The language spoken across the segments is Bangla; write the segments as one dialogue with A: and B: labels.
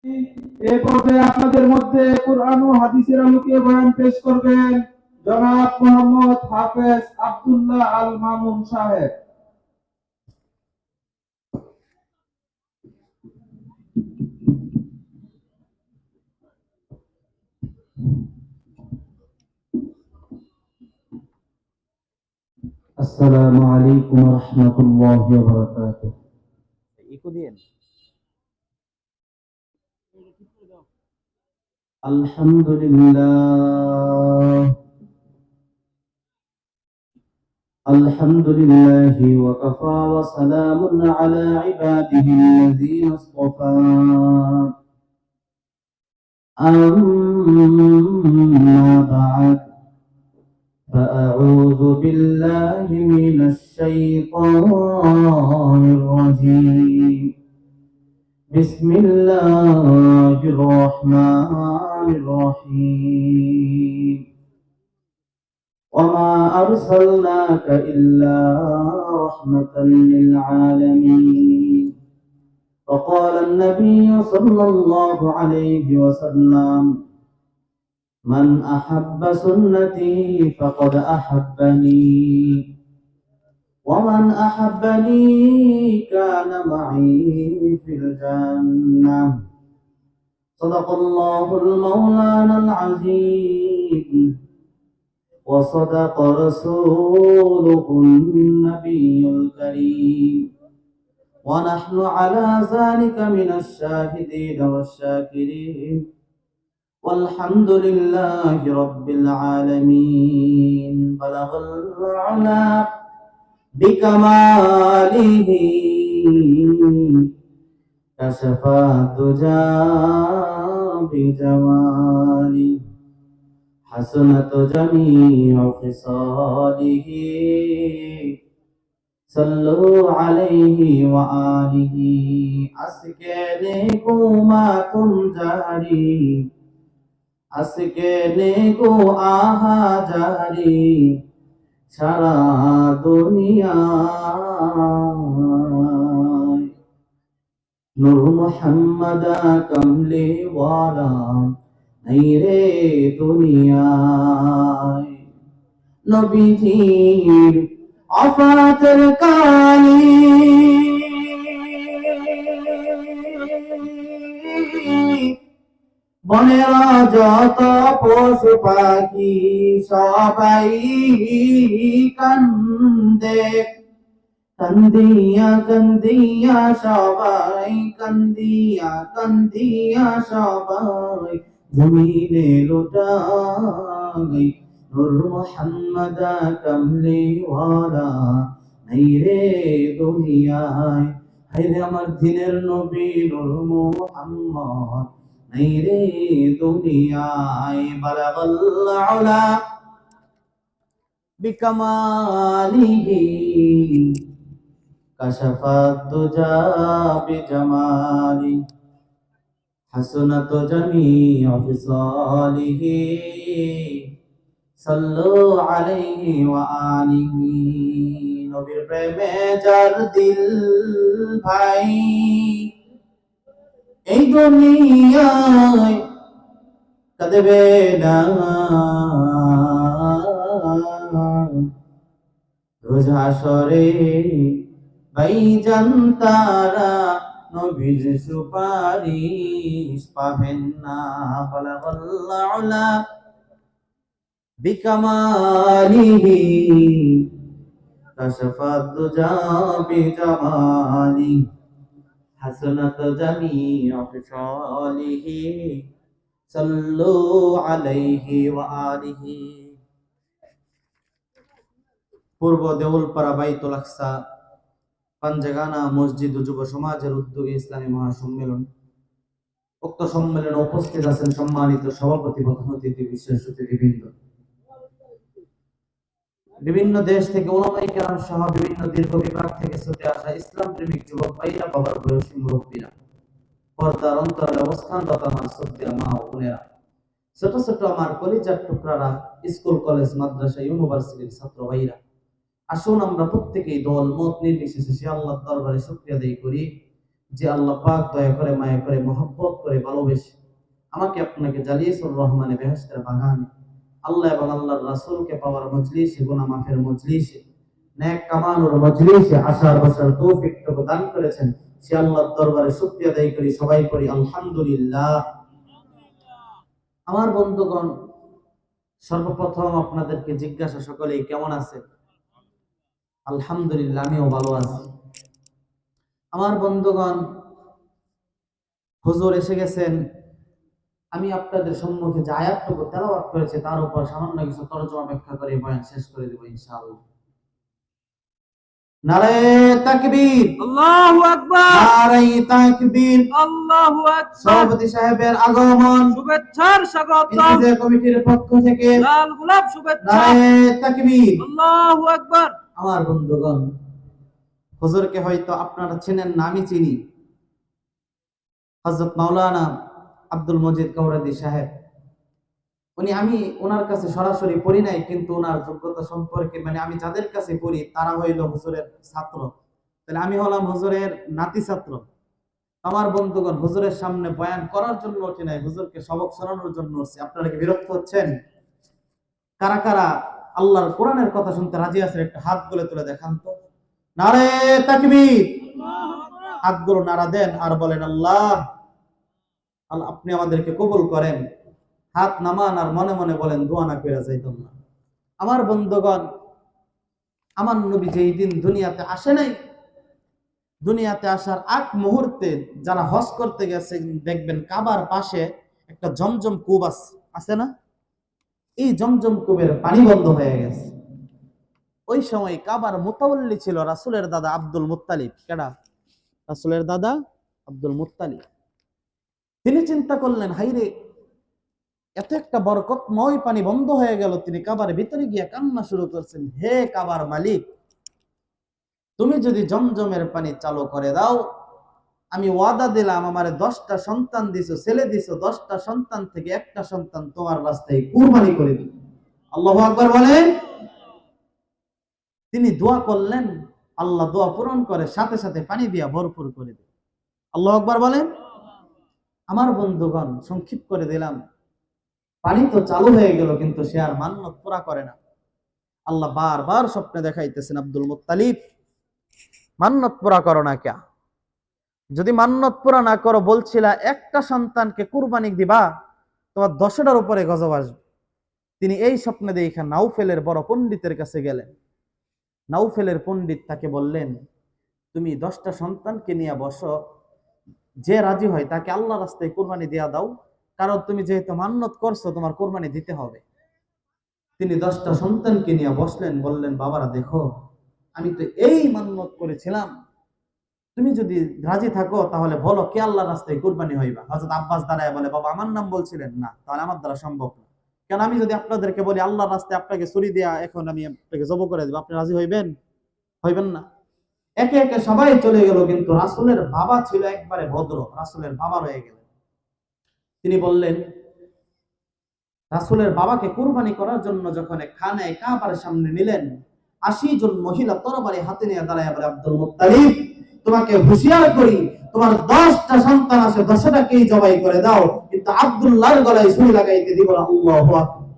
A: এ পর্যায়ে আপনাদের মধ্যে কোরআন ও হাদিসের আলোকে বয়ান পেশ করবেন জনাব মোহাম্মদ হাফেজ আব্দুল্লাহ আল মামুন সাহেব।
B: আসসালামু আলাইকুম ওয়া রাহমাতুল্লাহি ওয়া বারাকাতুহু। আলহামদুলিল্লাহ আলহামদুলিল্লাহি ওয়া কাফা ওয়া সালামুন আলা ইবাদিহিল্লাযীনা ইসতাফা। আম্মা বা'দ فأعوذ بالله من الشيطان الرجيم. بسم الله الرحمن الرحيم. وما أرسلناك إلا رحمة للعالمين. وقال النبي صلى الله عليه وسلم: من أحب سنتي فقد أحبني، ومن أحبني كان معي في الجنة. صدق الله المولانا العظيم، وصدق رسوله النبي الكريم، ونحن على ذلك من الشاهدين والشاكرين، والحمد لله رب العالمين. بلغ العلا بكماله، كشف الدجى بجماله، حسنت جميع خصاله. صلوا عليه وآله. আজকে ঘুমাতুম জারি, আজকে গো আহা জারি, সারা দুনিয়ায় নূর মুহাম্মদ কমলি ওয়ালা নাই রে দুনিয়ায়। নবীজির আফাতের কালি বনেরা যত পশু পাখি সবাই কান্দে, কান্দিয়া কান্দিয়া সবাই, কান্দিয়া কান্দিয়া সবাই জমিনে লুটাই। নূর মুহাম্মদ কমলি ওয়ালা নাই রে দুনিয়ায়। হায়রে আমার দিনের নবী নূর মুহাম্মদ নাই রে দুনিয়ায়। বালাগাল উলা বিকামালিহি, কাশাফাত দুজা বিজামালি, হাসনাত জামিউ ফিসালিহি। সাল্লু আলাইহি ওয়া আলিহি। নবীর প্রেমে যার দিল ভাই, এই দুনিয়ায় কাঁদবে না। রোজ হাশরে ভাইজান তারা নবীর সুপারিশ পাবেন না। বালাগাল উলা বিকামালিহি, কাশাফাত দুজা বিজামালি, হাসনাত জামিউ ফিসালিহি। সাল্লু আলাইহি ওয়া আলিহি। পূর্ব দেউলপাড়া বাইতুল আকসা পাঞ্জাগানা মসজিদ ও যুব সমাজের উদ্যোগে ইসলামী মহাসম্মেলন। উক্ত সম্মেলনে উপস্থিত আছেন সম্মানিত সভাপতি, প্রধান অতিথি, বিশেষ অতিথিবৃন্দ, বিভিন্ন দেশ থেকে উলামায়ে কেরাম সহ বিভিন্ন দীর্ঘ বিভাগ থেকে ছুটে আসা ইসলাম প্রেমিক যুবক ভাইরা, বাবার বয়সী মুরব্বীরা, পর্দার অন্তরালে অবস্থানরত আমার শ্রদ্ধেয় মা ও বোনেরা, ছোট ছোট আমার কলিজার টুকরারা, স্কুল কলেজ মাদ্রাসা ইউনিভার্সিটির ছাত্র ভাইরা, আসুন আমরা প্রত্যেকেই দল মত নির্বিশেষে সে আল্লাহর দরবারে শুকরিয়া আদায় করি যে আল্লাহ পাক দয়া করে মায়া করে মহব্বত করে ভালোবেসে আমাকে আপনাকে জালিয়াতুর রহমানে বেহেশতের বাগানে আল্লাহ এবং আল্লাহর রাসূলকে পাওয়ার মজলিসে, গুনাহ মাফের মজলিসে, নেক কামানোর মজলিসে আসার বসার তৌফিকটুকু দান করেছেন। সে আল্লাহর দরবারে শুকরিয়া আদায় করি, সবাই করি আলহামদুলিল্লাহ। আমার বন্ধুগণ, সর্বপ্রথম আপনাদেরকে জিজ্ঞাসা, সকলেই কেমন আছে? আলহামদুলিল্লাহ, আমিও ভালো আছি। আমার বন্ধুগণ, হুজুর এসে গেছেন। আমি আপনাদের সম্মুখে যে আয়াতটুকু তেলাওয়াত করেছি তার উপর সামান্য কিছু তরজমা ব্যাখ্যা করে বয়ান শেষ করে দেব ইনশাআল্লাহ। নারে তাকবীর,
C: আল্লাহু আকবার,
B: নারে তাকবীর।
C: আল্লাহু আকবার।
B: সভাপতি সাহেবের আগমন,
C: শুভেচ্ছার স্বাগতম।
B: ইনজিয়া কমিটির পক্ষ থেকে
C: লাল গোলাপ শুভেচ্ছা।
B: নারে তাকবীর,
C: আল্লাহু আকবার।
B: আমার বন্ধুগণ, হুজুরকে হয়তো আপনারা চেনেন না, আমি চিনি। হযরত মাওলানা আব্দুল মজিদ কাওরাদি সাহেব, আমি ওনার কাছে সরাসরি পড়ি নাই, কিন্তু ওনার যোগ্যতা সম্পর্কে আমি যাদের কাছে পড়ি তারা হইল হুজুরের ছাত্র। তাহলে আমি হলাম হুজুরের নাতি ছাত্র। আমার বন্ধুগণ, হুজুরের সামনে বয়ান করার জন্য উঠি নাই, হুজুরকে সবক শোনানোর জন্য উঠছি। আপনারা কি বিরক্ত হচ্ছেন? কারা কারা আল্লাহর কোরআনের কথা শুনতে রাজি আছেন? একটা হাত গুলো তুলে দেখান তো। নারে তাকবীর, হাতগুলো নাড়া দেন আর বলেন আল্লাহ, আপনি আমাদেরকে কবুল করেন। হাত নামান আর মনে মনে বলেন দোয়া না কইরা যাইতাম না। আমার বন্ধুগণ, আমার নবী যেই দিন দুনিয়াতে আসে নাই, দুনিয়াতে আসার আগ মুহূর্তে যারা হজ করতে গেছে দেখবেন কাবার পাশে একটা জমজম কূপ আছে না? এই জমজম কূপের পানি বন্ধ হয়ে গেছে। ওই সময় কাবার মুতাওয়াল্লি ছিল রাসূলের দাদা আব্দুল মুত্তালিব। কেডা? রাসূলের দাদা আব্দুল মুত্তালিব। তিনি চিন্তা করলেন, হাইরে, এত একটা বরকতময় পানি বন্ধ হয়ে গেল। তিনি কাবার ভিতরে গিয়ে কান্না শুরু করছেন, হে কাবার মালিক, তুমি যদি জমজমের পানি চালু করে দাও, আমি ওয়াদা দিলাম, আমারে 10টা সন্তান দিছো, ছেলে দিছো, 10টা সন্তান থেকে একটা সন্তান তোমার রাস্তায় কুরবানি করে দিই। আল্লাহু আকবার বলেন। তিনি দোয়া করলেন, আল্লাহ দোয়া পূরণ করে সাথে সাথে পানি দিয়া ভরপুর করে দেয়। আল্লাহু আকবার বলেন। আমার বন্ধুগণ, সংক্ষিপ্ত করে দিলাম, পানি তো চালু হয়ে গেল, কিন্তু সে আর মান্নত পুরা করে না। আল্লাহ বারবার স্বপ্নে দেখাইতেছেন, আব্দুল মুত্তালিব, মান্নত পুরা করো না কে? যদি মান্নত পুরা না করো, বলছিলা একটা সন্তানকে কুরবানি দিবা, তোমার 10টার উপরে গজব আসবে। তিনি এই স্বপ্নে দেখে নাউফেলের বড় পণ্ডিতের কাছে গেলেন। নাউফেলের পণ্ডিত তাকে বললেন, তুমি 10টা সন্তানকে নিয়ে বসো, যে রাজি হয় তাকে আল্লাহ রাস্তায় কুরবানি দিয়া দাও, কারণ তুমি যেহেতু মান্নত করছো তোমার কুরবানি দিতে হবে। তিনি 10টা সন্তানকে নিয়ে বসলেন, বললেন, বাবারা দেখো, আমি তো এই মান্নত করেছিলাম, তুমি যদি রাজি থাকো তাহলে বলো কে আল্লাহ রাস্তায় কুরবানি হইবা। হযরত আব্বাস দাঁড়ায় বলে, বাবা আমার নাম বলছিলেন না, তাহলে আমার দ্বারা সম্ভব না। কেন আমি যদি আপনাদেরকে বলি আল্লাহ রাস্তায় আপনাকে ছুরি দেয়া এখন আমি আপনাকে জব করে দেব, আপনি রাজি হইবেন? হইবেন না। একে একে সবাই চলে গেল, কিন্তু রাসূলের বাবা ছিল একবারে ভদ্র, রাসূলের বাবা রয়ে গেলেন। তিনি বললেন, রাসূলের বাবাকে কুরবানি করার জন্য যখন খানে কাবার সামনে নিলেন, 80 জন মহিলা তরবারি হাতে নিয়ে দাঁড়ায় বলে, আব্দুল মুত্তালিব, তোমাকে হুঁশিয়ার করি, তোমার 10টা সন্তান আছে, 10টাকেই জবাই করে দাও, কিন্তু আব্দুল্লাহর গলায় ছুরি লাগাইতে দিব না। আল্লাহু আকবার।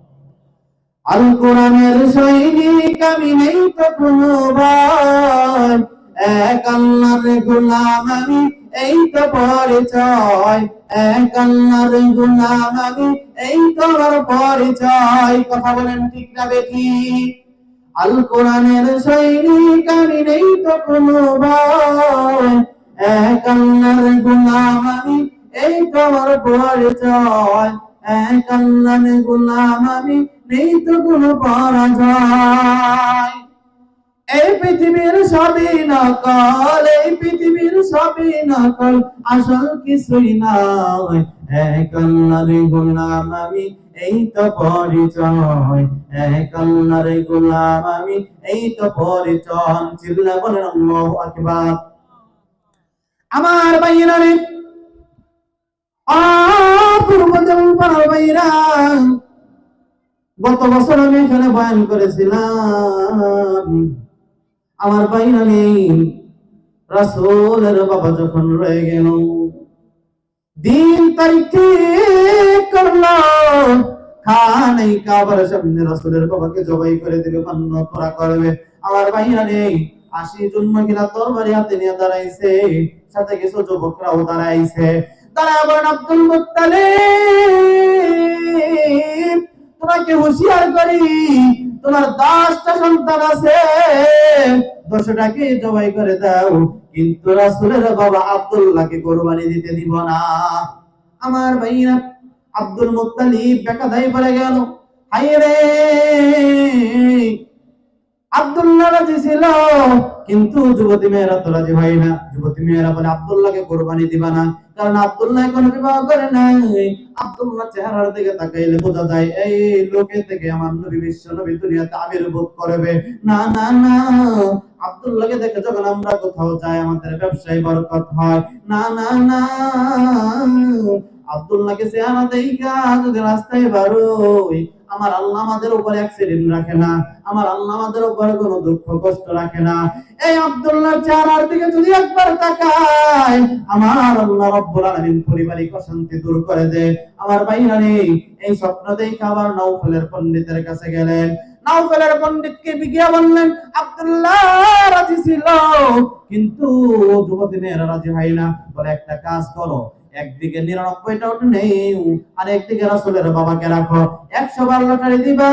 B: আল কোরআনের সৈনিক আমি, নেই তো কোনো ভয়, এক আল্লাহর গোলাম আমি, এই তো পরিচয়, এক আল্লাহর গোলাম আমি, এই তো আমার পরিচয়। কথা বলেন ঠিক না বেঠিক? আল কোরআনের সৈনিক আমি, নেই তো কোনো ভয়, এক আল্লাহর গোলাম আমি, এই তো আমার পরিচয়, এক আল্লাহর গোলাম আমি, নেই তো কোনো পরাজয়। এই পৃথিবীর সবই নকল, এই পৃথিবীর সবই নকল, আসল কিছুই নয়, এক আল্লাহর গোলাম আমি, এই তো পরিচয়, এক আল্লাহর গোলাম আমি, এই তো পরিচয়। চিল্লা বলেন আল্লাহু আকবার। আমার ভাইয়েরা রে, পূর্বজন্ম পাড়ার ভাইয়েরা, গত বছর আমি এখানে বয়ান করেছিলাম, আমার ভাইরা নেই, রাসূলের বাবা যখন রয়ে গেল, দিন তারিখ ঠিক করলো, খানেই কাবার সামনে রাসূলের বাবাকে জবাই করে দিবে, মান্য করা করবে। আমার ভাইরা রে, ৮০ জন মহিলা তরবারি হাতে নিয়ে দাঁড়াইছে, সাথে কিছু যুবকরাও দাঁড়াইছে। তারা বলেন, আব্দুল মুত্তালিব, তোমাকে হুঁশিয়ার করি, তোমার 10টা সন্তান আছে, 10টাকে জবাই করে দাও, কিন্তু রাসূলের বাবা আব্দুল্লাহকে কুরবানি দিতে দিব না। আমার ভাইরা, আব্দুল মুত্তালিব বেকায়দায় পড়ে গেল। হায়রে, আব্দুল্লাহ রাজি ছিল, কিন্তু যুবতী মেয়েরা তো রাজি হয় না। যুবতী মেয়েরা বলে, আব্দুল্লাহকে কুরবানি দিবা না, কারণ আব্দুল্লাহ এখনো বিবাহ করে নাই। আব্দুল্লাহ চেহারার দিকে তাকাইলে বোঝা যায় এই লোকে থেকে আমার নবী, বিশ্ব নবী দুনিয়াতে আবির্ভাব করবে। না না না, আব্দুল্লাহকে দেখে যখন আমরা কোথাও যাই আমাদের ব্যবসায় বরকত হয়। না না না, আব্দুল্লাহকে চেহারা দেখা যদি রাস্তায় বারোই, আমার আল্লাহ আমাদের উপরে অ্যাক্সিডেন্ট রাখে না, আমার আল্লাহ আমাদের উপরে কোনো দুঃখ কষ্ট রাখে না। এই আব্দুল্লাহর চেহারার দিকে যদি একবার তাকায়, আমার আল্লাহ রাব্বুল আলামিন পারিবারিক অশান্তি দূর করে দেয়। আমার ভাইরা রে, এই স্বপ্ন দেখে আবার নাউফলের পণ্ডিতের কাছে গেলেন। নাউফলের পণ্ডিতকে বিজ্ঞা বললেন, আব্দুল্লাহ রাজি ছিল, কিন্তু যুবতী মেয়েরা রাজি হয় না। বলে, একটা কাজ করো, একদিকে 99টা ওট নেই, আর একদিকে রাসূলের বাবাকে রাখো, 100 বার লটারি দিবা,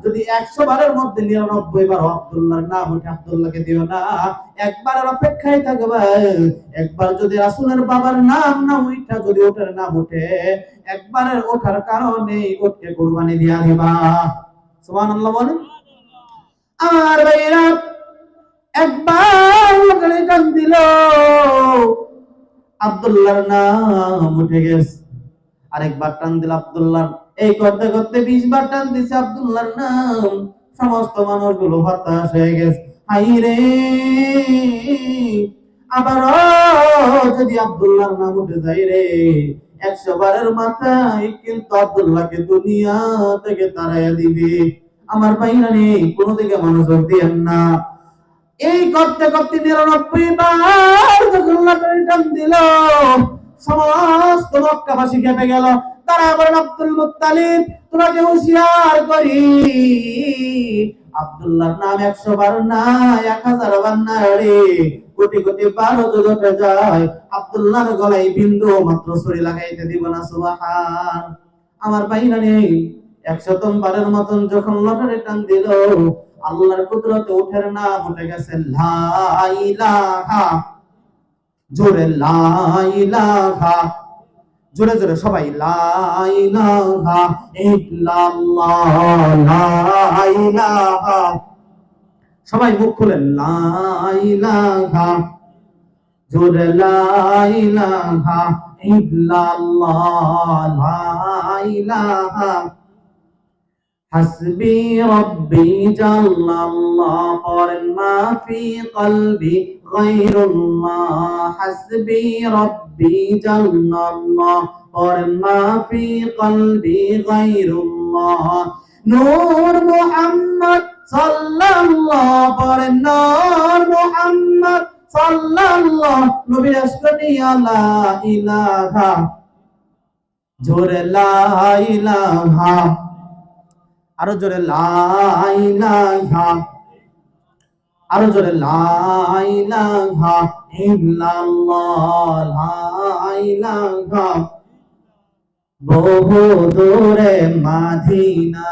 B: যদি 100 বারের মধ্যে 99 বার আব্দুল্লাহর নাম উঠে, আব্দুল্লাহকে দিও না, একবারের অপেক্ষায় থাকবে। একবার যদি রাসূলের বাবার নাম না উঠা, যদি ওটার নাম উঠে, একবারের ওঠার কারণে ওটকে কুরবানি দিয়া দিবা। সুবহানাল্লাহ বলেন। আর ভাইরা, একবার লটারি টান দিল, আব্দুল্লাহর নাম উঠে গেছে। আরেকবার টান দিল আব্দুল্লাহ, এই করতে করতে 20 বার টান দিছে আব্দুল্লাহর নাম। সমস্ত মানুষগুলো হতাশ হয়ে গেছে। হাইরে, আবারও যদি আব্দুল্লাহর নাম উঠে যায় রে, 100 বারের মাথায় কিন্তু আব্দুল্লাহকে দুনিয়া থেকে তাড়াইয়া দিবে। আমার ভাইরা রে, কোনো দিকে মনোযোগ দিয়েন না। এই করতে করতে 99 বার যখন লটারি টান দিল, সমস্ত মক্কাবাসী কেঁপে গেল। তারা বলেন, আব্দুল মুত্তালিব, তোমাকে হুঁশিয়ার করি, আব্দুল্লাহর নাম 100 বার না, 1000 বার না রে, কোটি কোটি বার যদি উঠে যায়, আব্দুল্লাহর গলায় বিন্দু মাত্র ছুরি লাগাইতে দিব না। সুবহান। আমার ভাইরা রে, 100তম বারের মতন যখন লটারি টান দিল, আল্লাহর কুদরতে উঠের নাম উঠে গেছে, লা ইলাহা, জোরে লা ইলাহা, জোরে জোরে সবাই, লা ইলাহা ইল্লাল্লাহ, লা ইলাহা, সবাই মুখ খুলেন, লা ইলাহা, জোরে লা ইলাহা ইল্লাল্লাহ, লা ইলাহা, হাসবি রব্বি জাল্লাল্লাহ, পড়েন, মা ফি কলবি গায়রুল্লাহ, হাসবি রব্বি জাল্লাল্লাহ, পড়েন, মা ফি কলবি গায়রুল্লাহ, নূর মুহাম্মদ সাল্লাল্লাহ, পড়েন, নূর মুহাম্মদ সাল্লাল্লাহ, নবীর আসমানি লা ইলাহা, জোরে লা ইলাহা, আরো জোরে লা ইলাহা, আরো জোরে লা ইলাহা ইল্লাল্লাহ, লা ইলাহা। বহু দূরে মাদিনা,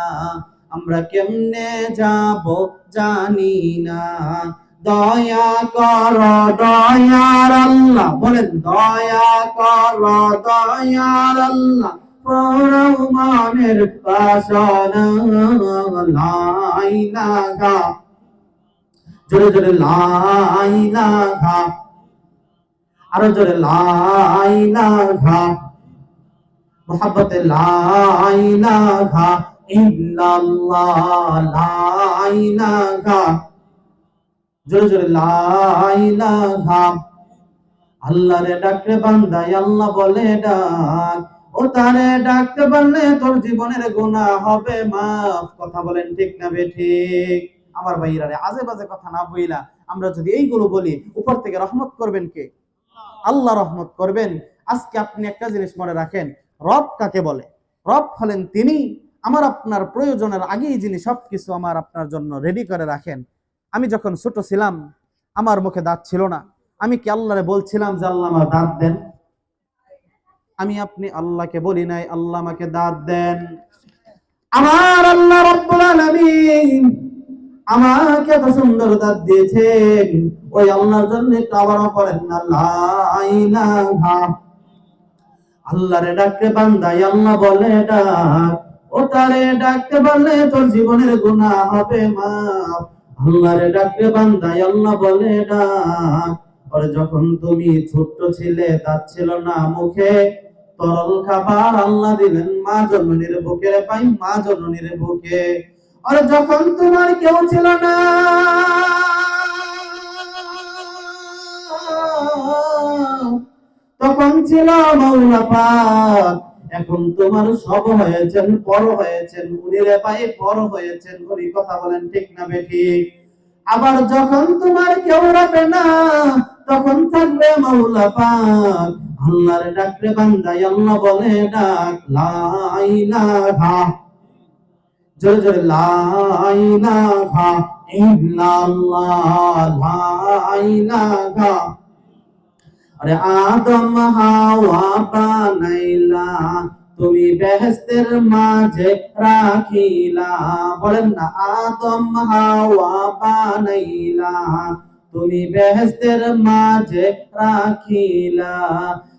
B: আমরা কেমনে যাব জানি না, দয়া কর দয়ার আল্লাহ, বলেন, দয়া কর দয়ার আল্লাহ, প্রণামের পাশানা, লা ইলাহা, জোরে জোরে লা ইলাহা, আরো জোরে লা ইলাহা, মুহাব্বতে লা ইলাহা ইল্লাল্লাহ, লা ইলাহা, জোরে জোরে লা ইলাহা। আল্লাহরে ডাকতে বান্দায় আল্লাহ বলে ডাক, ও তারে ডাকতে পারলে তোর জীবনের গুনাহ হবে মাফ। কথা বলেন ঠিক না বেঠিক? আমার ভাইরা রে, আজে বাজে কথা না বইলা আমরা যদি এইগুলো বলি, উপর থেকে রহমত করবেন কে? আল্লাহ রহমত করবেন। আজকে আপনি একটা জিনিস মনে রাখেন, রব কাকে বলে? রব হলেন তিনি আমার আপনার প্রয়োজনের আগেই যিনি সবকিছু আমার আপনার জন্য রেডি করে রাখেন। আমি যখন ছোট ছিলাম, আমার মুখে দাঁত ছিল না, আমি কি আল্লাহরে বলছিলাম যে আল্লাহ আমার দাঁত দেন? আমি আপনি আল্লাহকে বলি নাই আল্লাহ আমাকে দাঁত দেন। আমার আল্লাহ রাব্বুল আলামিন আমাকে এত সুন্দর দাঁত দিয়েছেন, ওই আল্লাহর জন্য একটু আবারও পড়েন না লা ইলাহা। আল্লাহরে ডাকতে বান্দাই আল্লাহ বলে ডাক, ও তারে ডাকতে পারলে তোর জীবনের গুনাহ হবে মাফ। আল্লাহরে ডাকতে বান্দাই আল্লাহ বলে ডাক। আর যখন তুমি ছোট্ট ছিলে, দাঁত ছিল না মুখে, তরল খাবার আল্লাহ দিলেন মা জননীর বুকে, পাই মা জননীর বুকে। আর যখন তোমার কেউ ছিল না, তখন ছিল মাওলা পাক। এখন তোমার সব হয়েছেন, বড় হয়েছেন, উনিরে পায়ে বড় হয়েছেন। উনি কথা বলেন ঠিক না বেঠিক? আবার যখন তোমার কেউ রাখবে না, তখন থাকবে মাওলা পাক। আল্লাহর ডাকরে বান্দাই আল্লাহ বলে ডাক লা ইলাহা, জোরে জোরে লা ইলাহা ইল্লাল্লাহ, লা ইলাহা। আরে আদম হাওয়া বানাইলা, তুমি বেহেশতের মাঝে রাখিলা। বলেন না, আদম হাওয়া বানাইলা, তুমি বেহেশতের মাঝে রাখিলা।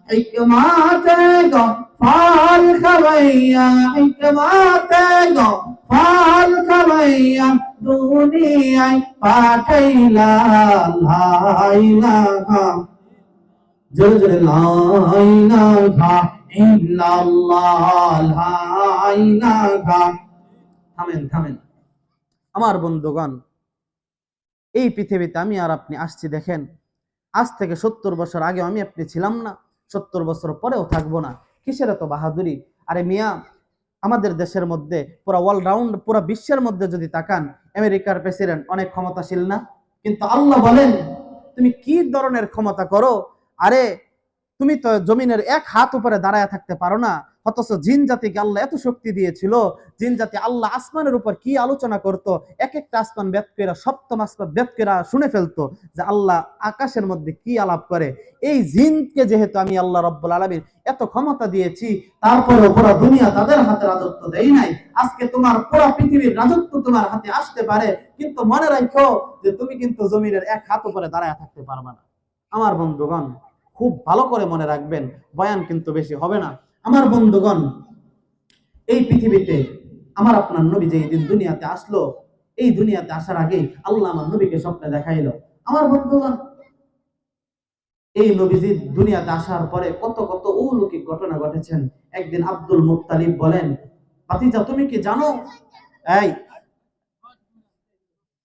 B: হিকমাতে গো ফাল খাওয়াইয়া, হিকমাতে গো ফাল খাওয়াইয়া, দুনিয়ায় পাঠাইলা। লা ইলাহা, জোরে জোরে লা ইলাহা ইল্লাল্লাহ, লা ইলাহা। থামেন থামেন আমার বন্ধুগণ, এই পৃথিবীতে আমি আর আপনি আসছি দেখেন, আজ থেকে 70 বছর আগে আমি আপনি ছিলাম না, 70 বছর পরেও থাকবো না। কিসের এত বাহাদুরি? আরে মিয়া, আমাদের দেশের মধ্যে পুরো অলরাউন্ড পুরো বিশ্বের মধ্যে যদি তাকান, আমেরিকার প্রেসিডেন্ট অনেক ক্ষমতাশীল না? কিন্তু আল্লাহ বলেন তুমি কি ধরনের ক্ষমতা করো? আরে তুমি তো জমিনের এক হাত উপরে দাঁড়ায় থাকতে পারো না, অথচ জিন জাতিকে আল্লাহ এত শক্তি দিয়েছিল। জিন জাতি আল্লাহ আসমানের উপর কি আলোচনা করত, এক একটা আসমান বেদ করে, সপ্তম আসমান বেদ করে শুনে ফেলতো যে আল্লাহ আকাশের মধ্যে কি আলাপ করে। এই জিনকে যেহেতু আমি আল্লাহ রাব্বুল আলামিন এত ক্ষমতা দিয়েছি, তারপরে পুরো দুনিয়া তাদের হাতে রাজত্ব দেই নাই। আজকে তোমার পুরো পৃথিবীর রাজত্ব তোমার হাতে আসতে পারে, কিন্তু মনে রাখো যে তুমি কিন্তু জমিনের এক হাত উপরে দাঁড়ায় থাকতে পারবে না। আমার বন্ধুগণ, খুব ভালো করে মনে রাখবেন, বয়ান কিন্তু বেশি হবে না। আমার বন্ধুগণ, এই পৃথিবীতে আমার আপনার নবী যেই দিন দুনিয়াতে আসলো, এই দুনিয়াতে আসার আগেই আল্লাহ আমার নবীকে স্বপ্নে দেখাইলো। আমার বন্ধুগণ, এই নবীজি দুনিয়াতে আসার পরে কত কত অলৌকিক ঘটনা ঘটেছেন। একদিন আব্দুল মুত্তালিব বলেন, ভাতিজা তুমি কি জানো? এই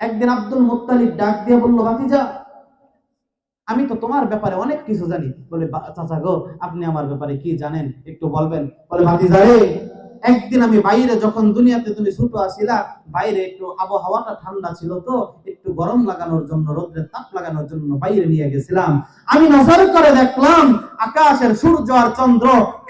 B: একদিন আব্দুল মুত্তালিব ডাক দিয়ে বলল, ভাতিজা আমি তো তোমার ব্যাপারে অনেক কিছু জানি। বলে, চাচা গো আপনি আমার ব্যাপারে কি জানেন একটু বলবেন? বলে, ভাতিজা রে, একদিন আমি বাইরে, যখন দুনিয়াতে তুমি ছোট আসিলা, বাইরে একটু আবহাওয়াটা ঠান্ডা ছিল, তো একটু গরম লাগানোর জন্য, রোদ্রের তাপ লাগানোর জন্য বাইরে নিয়ে গেছিলাম। আমি নজর করে দেখলাম আকাশের সূর্য আর চন্দ্র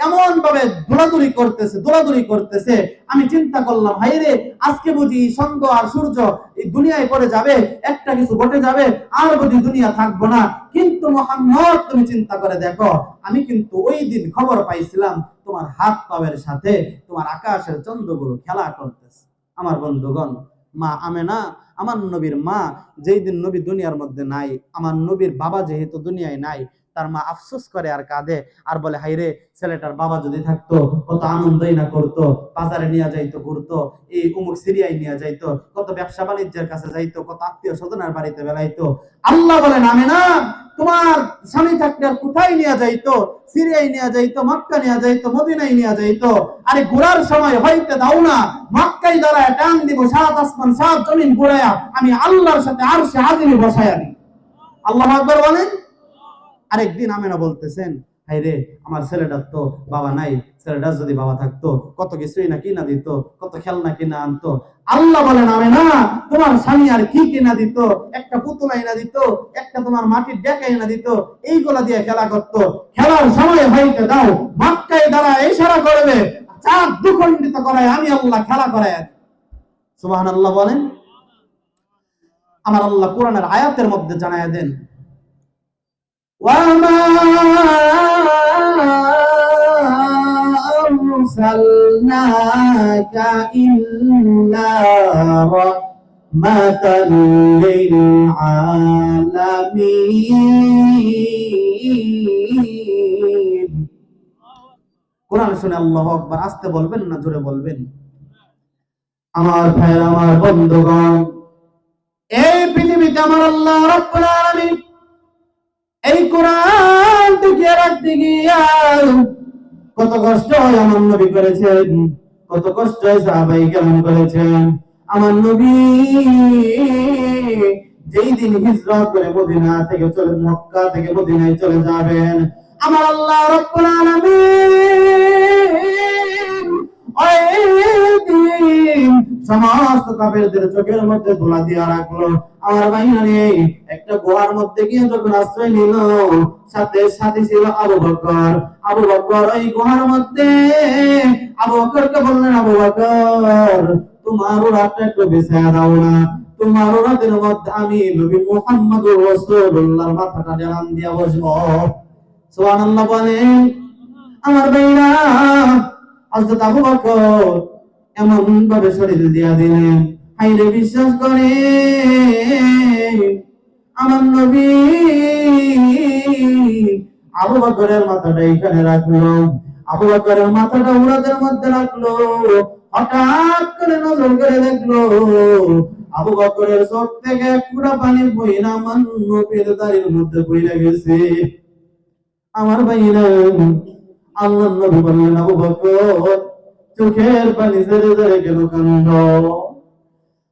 B: এমন ভাবে দৌড়াদৌড়ি করতেছে। আমি চিন্তা করলাম, হাই রে, আজকে বুঝি চন্দ্র আর সূর্য এই দুনিয়ায় পড়ে যাবে, একটা কিছু ঘটে যাবে, আর বুঝি দুনিয়া থাকবো না। কিন্তু মুহাম্মদ, তুমি চিন্তা করে দেখো, আমি কিন্তু ওই দিন খবর পাইছিলাম তোমার হাত পায়ের সাথে তোমার আকাশের চন্দ্রগুলো খেলা করতেছে। আমার বন্ধুগণ, মা আমেনা, আমার নবীর মা, যেই দিন নবী দুনিয়ার মধ্যে নাই, আমার নবীর বাবা যেহেতু দুনিয়ায় নাই, তার মা আফসোস করে আর কাঁদে আর বলে, হাই রে, ছেলেটার বাবা যদি থাকতো কত আনন্দই না করতো, বাজারে নিয়ে যাইতো, ঘুরতো, এই অমুক সিরিয়ায় নিয়ে যাইতো, কত ব্যবসা বাণিজ্যের কাছে যাইতো, কত আত্মীয় স্বজনের বাড়িতে বেড়াইতো। আল্লাহ বলেন, আমেনা, তোমার স্বামী থাকলে আর কোথায় নিয়ে যাইতো? সিরিয়ায় নিয়ে যাইতো, মক্কা নিয়ে যাইতো, মদিনায় নিয়ে যাইতো। আরে ঘোরার সময় হইতে দাও না, মক্কায় দাঁড়ায় টান দিব, সাত আসমান সাত জমিন ঘুরাইয়া আমি আল্লাহর সাথে আরশে আজিমে বসাইয়া দিই। আল্লাহু আকবার বলেন। আরেকদিন আমেনা বলতেছেন, হাই রে, আমার ছেলেটার তো বাবা নাই, ছেলেটার যদি বাবা থাকতো কত কিছুই না কিনা দিত, কত খেলনা কিনা আনতো। আল্লাহ বলেন আমি না, তোমার স্বামী আর কি কিনা দিত, একটা পুতুলা এনে দিত, একটা তোমার মাটির ডেকা এনে দিত, এইগুলা দিয়ে খেলা করতো। খেলার সময় হইতে দাও, মক্কায় দাঁড়ায় ইশারা করবে, চাঁদ দুখণ্ডিত করায় আমি আল্লাহ খেলা করায়। সুবহানাল্লাহ বলেন। আমার আল্লাহ কোরআনের আয়াতের মধ্যে জানায় দেন, وَمَا أَرْسَلْنَاكَ إِلَّا رَحْمَةً لِلْعَالَمِينَ। কোরআন শুনে আল্লাহু আকবার আস্তে বলবেন না জোরে বলবেন? আমার ভাইয়ের, আমার বন্ধুগণ, এই পৃথিবীতে আমার আল্লাহ রাব্বুল আলামিন এই কোরআন টিকে রাখতে গিয়া কত কষ্ট আমার নবী করেছেন, কত কষ্ট সাহাবায়ে কেরাম করেছেন। আমার নবী যেই দিন হিজরত করে মদিনা থেকে মক্কা থেকে মদিনায় চলে যাবেন, আমার আল্লাহ রাব্বুল আলামিন ওই দিন সমস্ত কাফেরদের চোখের মধ্যে ধুলা দিয়া রাখলো। আমার ভাইয়ারে একটা গুহার মধ্যে গিয়ে যখন আশ্রয় নিল, সাথে সাথে ছিল আবু বকর। আবু বকর ওই গুহার মধ্যে আবু বকরকে বললেন, আবু বকর তোমার রাতটা একটু বিছায়া দাও না, তোমার রাতের মধ্যে আমি নবী মুহাম্মদুর রাসূলুল্লাহর মাথাটা জানান দিয়া বসবো। সুবহানাল্লাহ বলেন। আমার ভাইরা, হযরত আবু বকর এমন ভাবে শরীর দিয়া দিলেন, হাইরে বিশ্বাস করে আমার নবী আবু বকরের মাথাটা এখানে রাখলো, আবু বকরের মাথাটা উরাদের মধ্যে রাখলো। হঠাৎ করে নজর করে দেখলো আবু বকরের চোখ থেকে এক ফোঁটা পানি বইনা আমার নবীর দাড়ির মধ্যে বইয়া গেছে। আমার ভাইরা, আল্লাহ নবী বললেন, আবু বকর চোখের পানি ঝরে ঝরে কেন কান্দ?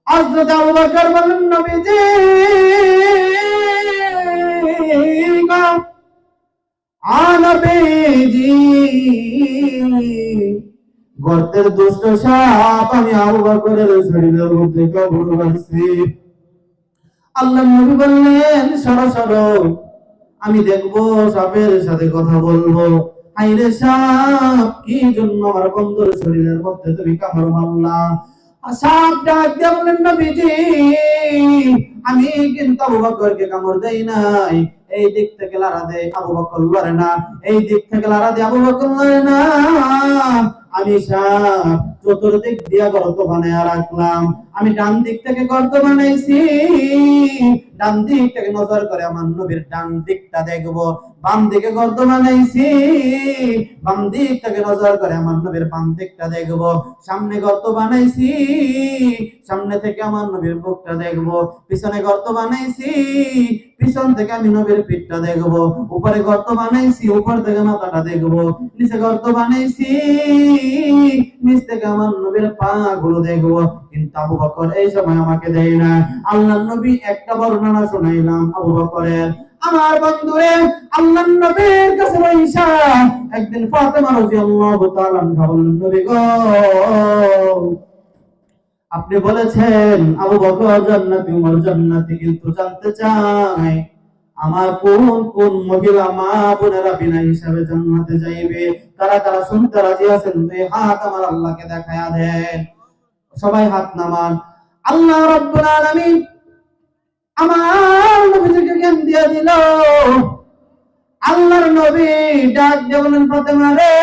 B: হযরত আবু বকর বললেন, নবীজি নবীজি, গর্তের দুষ্ট সাপ আমি আবু বকরের শরীরের মধ্যে কবর করছি। আল্লাহ নবী বললেন, সরো সরো, আমি দেখবো সাপের সাথে কথা বলবো। হাইরে সাপ, কি জন্য আমার বন্ধুর শরীরের মধ্যে তুমি কামড় মারলা? সাপ ডাক দিয়ে বললেন, নবীজি আমি কিন্তু আবু বকরকে কামড় দেই নাই। এই দিক থেকে লারা দেয় আবু বকর লড়ে না, এই দিক থেকে লারা দেয় আবু বকর লড়ে না। আমি সাপ চতুর্দিক দিয়া গর্ত বানায় রাখলাম। আমি ডান দিক থেকে গর্ত বানাইছি, ডান দিক থেকে নজর করে আমার নবীর ডান দিকটা দেখবো। বাম দিকে গর্ত বানাইছি, বাম দিক থেকে নজর করে আমার নবীর বাম দিকটা দেখবো। সামনে গর্ত বানাইছি, সামনে থেকে আমার নবীর বুকটা দেখবো। পিছনে গর্ত বানাইছি, পিছন থেকে আমি নবীর পিঠটা দেখবো। উপরে গর্ত বানাইছি, উপর থেকে মাথাটা দেখবো। নিচে গর্ত বানাইছি, নিচ থেকে আমার নবীর পা গুলো দেখবো। কিন্তু আবু বকর এই সময় আমাকে দেয় না। আল্লাহর নবী একটা বর্ণনা শোনাইলাম আবু বকরের। আমার বন্ধুরে, আল্লাহর নবীর কাছে বৈশা একদিন ফাতেমা রাদিয়াল্লাহু তাআলা আনহা বললেন, নবী গো, আপনি বলেছেন আবু বকর জান্নাতি, উমর জান্নাতি, কিন্তু জানতে চাই আমার কোন কোন মহিলা মা বোনেরা বিনা হিসাবে জান্নাতে যাইবে? কারা কারা শুনতে রাজি আছেন? দুই হাত আমার আল্লাহকে দেখায়া দেন। সবাই হাত নামান। আল্লাহ রাব্বুল আলামিন আমার নবীকে জ্ঞান দিয়ে দিল। আল্লাহর নবী ডাক দিয়ে বলেন, ফাতেমা রে,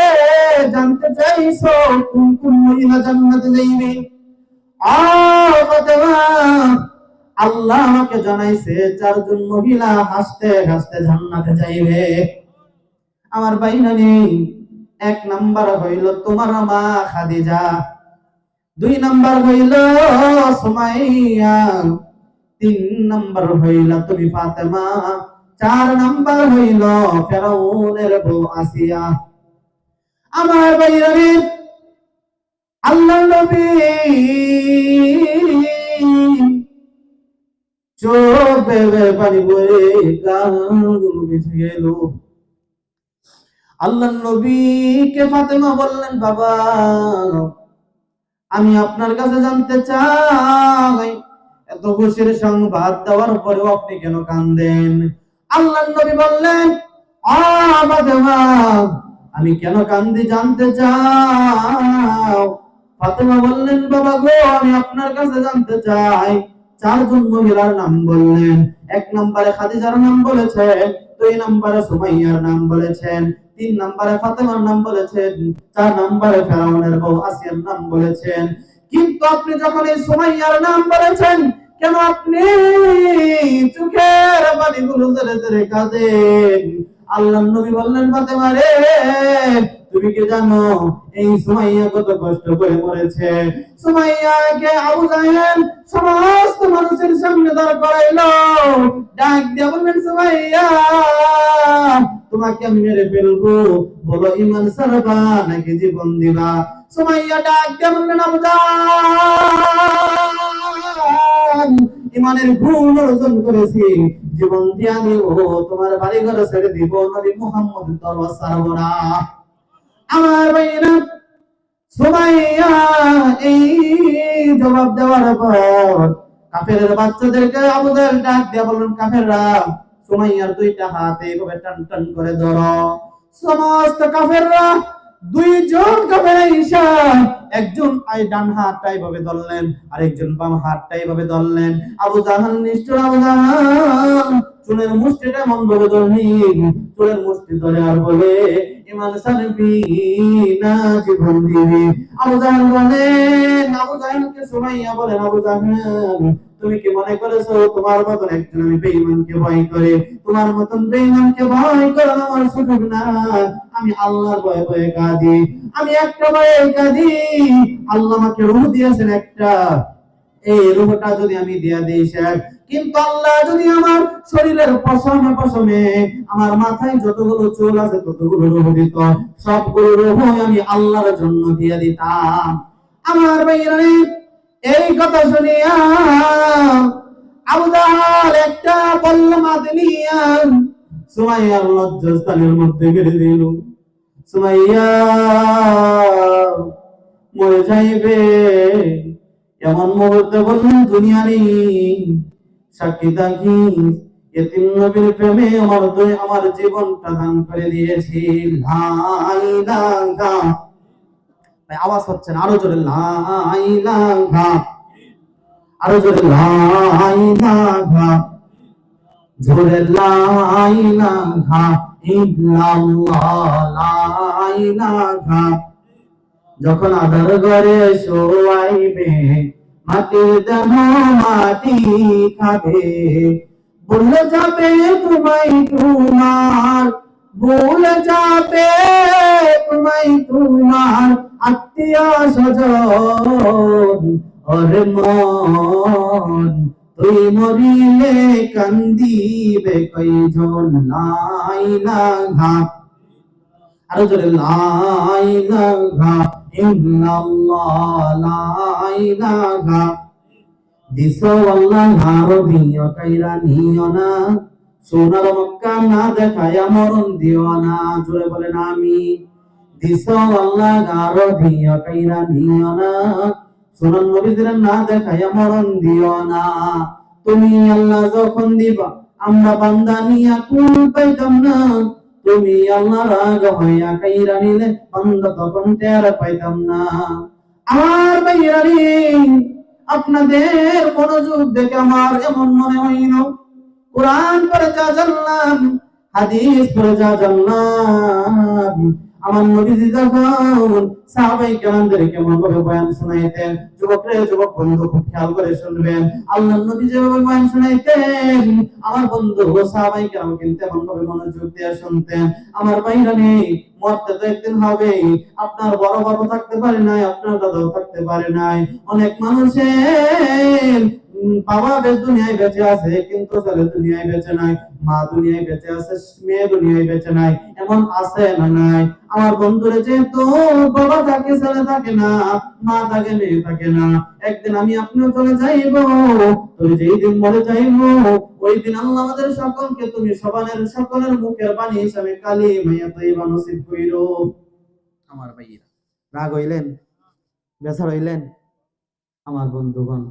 B: জানতে চাইছো কোন কোন মহিলা জান্নাতে যাইবে? ফাতেমা, আল্লাহ আমাকে জানাইছে 4 জন মহিলা হাসতে হাসতে জান্নাতে যাইবে। আমার বাইনানি, 1 নাম্বার হইল তোমার মা খাদিজা, 2 নাম্বার হইল সুমাইয়া, 3 নাম্বার হইল তুমি ফাতেমা, 4 নাম্বার হইল ফেরাউনের বউ আসিয়া। আমার বাইনানি, আল্লাহর নবী চোখ বেয়ে পানি বয়ে গালগুলো বেঁচে গেল। আল্লাহর নবীকে ফাতেমা বললেন, বাবা আমি আপনার কাছে জানতে চাই এত খুশির সংবাদ দেওয়ার পরেও আপনি কেন কাঁদেন? আল্লাহর নবী বললেন, ফাতেমা আমি কেন কান্দি জানতে চাও? ফাতেমা বললেন, বাবা গো আমি আপনার কাছে জানতে চাই। চারজন মহিলার নাম বললেন। এক নম্বরে খাদিজার নাম বলেছেন, 2 নম্বরে সুমাইয়ার নাম বলেছেন, 3 নম্বরে ফাতেমার নাম বলেছেন, 4 নম্বরে ফেরাউনের বউ আসিয়ার নাম বলেছেন। কিন্তু আপনি যখন এই সুমাইয়ার নাম বলেছেন, কেন আপনি চোখের পানিগুলো ঝরে ঝরে কাঁদেন? আল্লাহর নবী বললেন, ফাতেমা রে তুমি কি জানো এই সুমাইয়া কত কষ্ট করে মরেছে? সুমাইয়াকে আবু জাহেল সমস্ত মানুষের সামনে দাঁড় করাইলো, ডাক দিয়ে বললেন, সুমাইয়া তোমাকে আমি মেরে ফেলবো, বলো ঈমান ছাড়বা নাকি জীবন দিবা? সুমাইয়া ডাক দিয়ে বললেন, আবু জাহেল ইমানের গুণ অর্জন করেছি, জীবন দিয়া দিব, তোমার বাড়ি ঘর ছেড়ে দিব, নবী মুহাম্মদের দরবার ছাড়বো না। আমার ভাইরা সুমাইয়া এই জবাব দেওয়ার পর কাফেরের বাচ্চাদেরকে আবু জাহেল ডাক দিয়ে বললেন, কাফেররা সুমাইয়ার 2টা হাত এইভাবে টান টান করে ধরো। সমস্ত কাফেররা 2 জন কাফের ঈশা একজন ডান হাতটা এইভাবে ধরলেন, আরেকজন বাম হাতটা এইভাবে ধরলেন। আবু জাহাল নিষ্ঠুর আবু জাহাল চুলের মুষ্টিটা এমন ভাবে ধরলেন, চুলের মুষ্টি ধরে আর বলে, ঈমান ছাড়বি না জীবন দিবি? আবু জাহেল বলেন, আবু জাহেলকে সুমাইয়া বলেন, আবু জাহেল তুমি কি মনে করেছো তোমার মতন একজন আমি বেঈমানকে ভয় করে? তোমার মতন বেঈমানকে ভয় করে আমার সুযোগ না। আমি আল্লাহর ভয়ে ভয়ে কাঁদি, আমি একটা ভয়ে কাঁদি। আল্লাহ আমাকে রূহ দিয়েছেন একটা, এই রূহটা যদি আমি দিয়া দিই শেখ, কিন্তু আল্লাহ যদি আমার শরীরের পশমে পশমে আমার মাথায় যতগুলো চুল আছে ততগুলো রূহ দিত, সবগুলো রূহ আমি আল্লাহর জন্য দিয়ে দিতাম। আমার ভাইরা এই কথা শুনিয়া আবু জাহেল একটা বল্লমা নিয়া সুমাইয়ার লজ্জাস্থানের মধ্যে গেড়ে দিল। সুমাইয়া মরে যাইবে এমন মুহূর্তে বললেন, দুনিয়ারই সাক্ষী থাকি এতিম নবীর প্রেমে আমার জীবনটা দান করে দিয়েছি। লা ইলাহা, আওয়াজ হচ্ছে না, আরো জোরে লা ইলাহা, আরো জোরে লা ইলাহা, জোরে লা ইলাহা ইল্লাল্লাহ, লা ইলাহা। যখন আধার ঘরে শোয়াইবে মাটির দেহ মাটি খাবে, ভুলে যাবে তোমায় তোমার, ভুলে যাবে তোমায় তোমার আত্মীয় স্বজন। ওরে মন তুই মরিলে কান্দিবে কয়জন? লা ইলাহা, আরো জোরে লা ইলাহা ইল্লাল্লাহ, লা ইলাহা। দিছো আল্লাহ আরবিয়া কাইরা নিও না, সোনার মক্কা না দেখায়া মরণ দিও না। জোরে বলেন আমিন। দিছো আল্লাহ আরবিয়া কাইরা নিও না, সোনার নবীদের না দেখায়া মরণ দিও না। তুমি আল্লাহ যখন দিবা আমরা বান্দা নিয়া কুল পাইতাম না, তুমি আল্লাহ রাগ হইয়া কাইরা নিলে বান্দা তখন টের পাইতাম না। আমার ভাইরা রে আপনাদের মনোযোগ দেখে আমার এমন মনে হইল, কোরআন পড়ে যা জানলাম, হাদিস পড়ে যা জানলাম, আমার নবীজি যখন সাহাবায়ে কেরামদের কেমন ভাবে বয়ান শোনাইতেন, যুবক বন্ধু খুব খেয়াল করে শুনবেন। আল্লাহর নবী যেভাবে বয়ান শোনাইতেন আমার বন্ধু সাহাবায়ে কেরাম কিন্তু এমন ভাবে মনোযোগ দিয়ে শুনতেন। আমার ভাইরা নেই, মরতে তো একদিন হবেই। আপনার বড় বড় থাকতে পারে নাই, আপনার দাদাও থাকতে পারে নাই। অনেক মানুষের বাবা দুনিয়ায় বেঁচে আছে কিন্তু ছেলে দুনিয়ায় বেঁচে নাই, মা দুনিয়ায় বেঁচে আছে মেয়ে দুনিয়ায় বেঁচে নাই, এমন আছে না নাই? আমার বন্ধুরে যেহেতু বাবা থাকে ছেলে থাকে না, মা থাকে মেয়ে থাকে না, একদিন আমি আপনিও চলে যাইব। তুমি যেই দিন মরে যাইব ওই দিন আল্লাহ আমাদের সকলকে তুমি সকলের মুখের বাণী হিসাবে কালিমা তাইয়্যিবা নসিব কইরো। আমার ভাইয়েরা রাগ হইলেন, বেজার হইলেন? আমার বন্ধুগণ,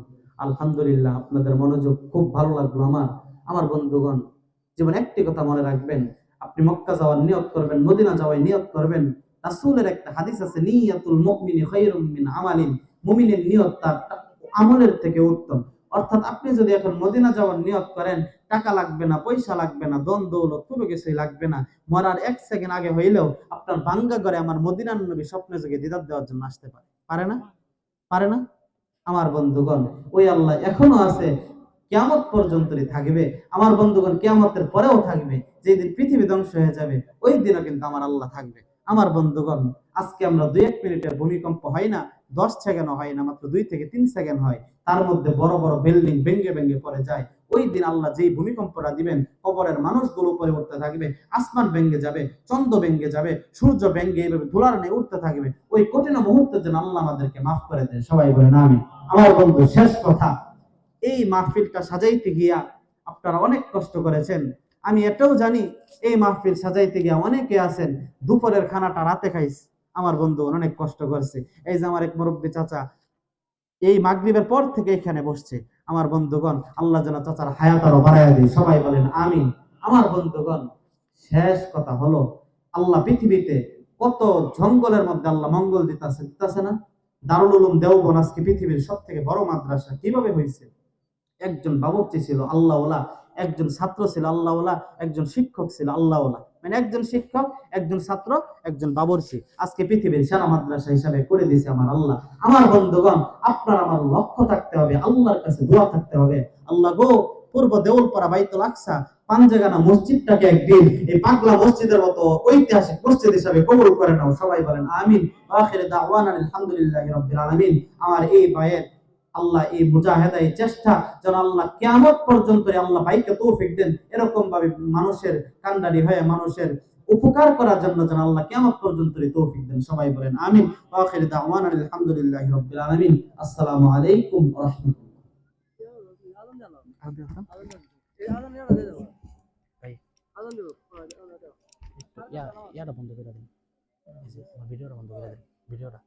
B: আলহামদুলিল্লাহ আপনাদের মনোযোগ খুব ভালো লাগলো। আমার বন্ধুগণ, জীবন একটি কথা মনে রাখবেন, আপনি মক্কা যাওয়ার নিয়ত করবেন, মদিনা যাওয়ার নিয়ত করবেন। রাসূলের একটা হাদিস আছে, নিয়াতুল মুমিনি খায়রুম মিন আমালিন, মুমিনের নিয়ত তার আমলের থেকে উত্তম। অর্থাৎ আপনি যদি এখন মদিনা যাওয়ার নিয়ত করেন, টাকা লাগবে না, পয়সা লাগবে না, ধন দৌলত কোনো কিছুই লাগবে না, মরার 1 সেকেন্ড আগে হইলেও আপনার ভাঙ্গা করে আমার মদিনার নবী স্বপ্নে যোগে দিদার দেওয়ার জন্য আসতে পারে। পারে না? পারে না? আমার বন্ধুগণ, ওই আল্লাহ এখনো আছে, কিয়ামত পর্যন্তই থাকবে। আমার বন্ধুগণ, কিয়ামতের পরেও থাকবে। যেদিন পৃথিবী ধ্বংস হয়ে যাবে ওই দিনও কিন্তু আমার আল্লাহ থাকবে। আমার বন্ধুগণ, আজকে আমরা 2-1 মিনিটের ভূমিকম্প হয় না, 10 সেকেন্ড হয় না, মাত্র 2 থেকে 3 সেকেন্ড হয়, তার মধ্যে বড় বড় বিল্ডিং ভেঙে ভেঙে পড়ে যায়। ওই দিন আল্লাহ যেই ভূমিকম্পটা দিবেন, কবরের মানুষগুলো উপরে উঠতে থাকবে, আসমান ভেঙে যাবে, চন্দ্র ভেঙে যাবে, সূর্য ভেঙে এইভাবে ধুলার নিয়ে উঠতে থাকবে। ওই কঠিন মুহূর্তের জন্য আল্লাহ আমাদেরকে মাফ করে দেন। সবাই বলেন আমিন। আমার বন্ধু, শেষ কথা, এই মাহফিলটা সাজাইতে গিয়া আপনারা অনেক কষ্ট করেছেন। আমি এটাও জানি এই মাহফিল সাজাইতে গিয়া অনেকে আছেন দুপুরের খানাটা রাতে খাইছে। আমার বন্ধু অনেক কষ্ট করছে। এই যে আমার এক মুরব্বী চাচা এই মাগরিবের পর থেকে এখানে বসছে। আমার বন্ধুগণ, আল্লাহ যেন চাচার হায়াত আরো বাড়াইয়া দেয়। সবাই বলেন আমিন। আমার বন্ধুগণ, শেষ কথা হলো, আল্লাহ পৃথিবীতে কত জঙ্গলের মধ্যে আল্লাহ মঙ্গল দিতেছে না? দারুল উলুম দেওবন্দ আজকে পৃথিবীর সব থেকে বড় মাদ্রাসা কিভাবে হয়েছে? একজন বাবুর্চি ছিল আল্লাহওয়ালা, একজন ছাত্র ছিল আল্লাহওয়ালা, একজন শিক্ষক ছিল আল্লাহওয়ালা। মানে একজন শিক্ষক, একজন ছাত্র, একজন বাবুর্চি আজকে পৃথিবীর সেরা মাদ্রাসা হিসাবে করে দিয়েছে আমার আল্লাহ। আমার বন্ধুগণ, আপনার আমার লক্ষ্য থাকতে হবে, আল্লাহর কাছে দোয়া থাকতে হবে। আল্লাহ গো, পূর্ব দেউলপাড়া বাইতুল আকসা পাঞ্জাগানা মসজিদটাকে একদিন এই পাগলা মসজিদের মতো ঐতিহাসিক মসজিদ হিসাবে কবুল করে নাও। সবাই বলেন আমিন। আখির দাওয়ানা আলহামদুলিল্লাহি রাব্বিল আলামিন। আমার এই ভাইয়ের আল্লাহ এই মুজাহিদা, এই চেষ্টা যেন আল্লাহ কিয়ামত পর্যন্ত আল্লাহ ভাইকে তৌফিক দেন, এরকম ভাবে মানুষের কান্ডারি হয়ে মানুষের উপকার করার জন্য যেন আল্লাহ কিয়ামত পর্যন্ত তৌফিক দেন। সবাই বলেন আমিন। আখির দাওয়ানা আলহামদুলিল্লাহি রাব্বিল আলামিন। আসসালামু আলাইকুম ওয়া রাহমাতুল্লাহ। ভাই ইয়াটা বন্ধ করে দিন, ভিডিওটা বন্ধ করে দিন, ভিডিওটা